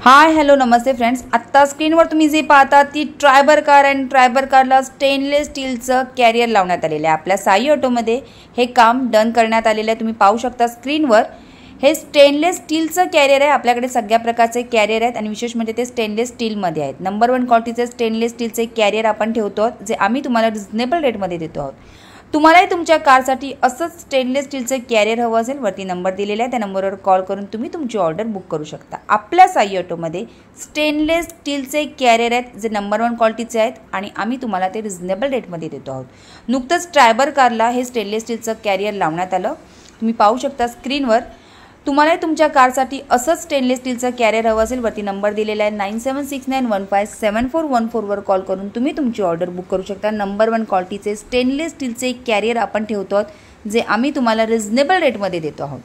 Hi hello नमस्ते friends, आत्ता स्क्रीनवर तुम्ही जे पाहता ती ट्रायबर कार आणि ट्रायबर कारला स्टेनलेस स्टीलचं कॅरियर लावण्यात आलेलं आहे। आपल्या साई ऑटोमध्ये हे काम डन करण्यात आलेलं आहे। तुम्ही पाहू शकता स्क्रीनवर हे स्टेनलेस स्टीलचं कॅरियर आहे। आपल्याकडे सगळ्या प्रकारचे कॅरियर आहेत आणि विशेष म्हणजे ते स्टेनलेस स्टीलमध्ये आहेत। नंबर 1 क्वालिटीचे स्टेनलेस स्टीलचे कॅरियर आपण ठेवतो जे आम्ही तुम्हाला रिजनेबल रेटमध्ये देतो आहोत। तुम्हालाही तुमच्या कारसाठी असंच स्टेनलेस स्टीलचे कॅरियर हवं असेल, वरती नंबर दिलेला आहे त्या नंबरवर कॉल करून तुम्ही तुमची ऑर्डर बुक करू शकता। आपल्या साई ऑटोमध्ये स्टेनलेस स्टीलचे कॅरियर आहेत जे नंबर 1 क्वालिटीचे आहेत आणि आम्ही तुम्हाला ते रिजनेबल रेटमध्ये देतो आहोत। नुकतंच ट्रायबर कारला हे स्टेनलेस स्टीलचं कॅरियर लावण्यात आलं। तुम्ही पाहू शकता स्क्रीनवर। तुम्हाला तुमच्या कारसाठी असंच स्टेनलेस स्टीलचं कॅरियर हवं असेल, वरती नंबर दिलेला आहे 9769157414 वर कॉल करून तुम्ही तुमची ऑर्डर बुक करू शकता। नंबर 1 क्वालिटीचे स्टेनलेस स्टीलचे कॅरियर आपण ठेवतो जे आम्ही तुम्हाला रिजनेबल रेटमध्ये देतो आहोत।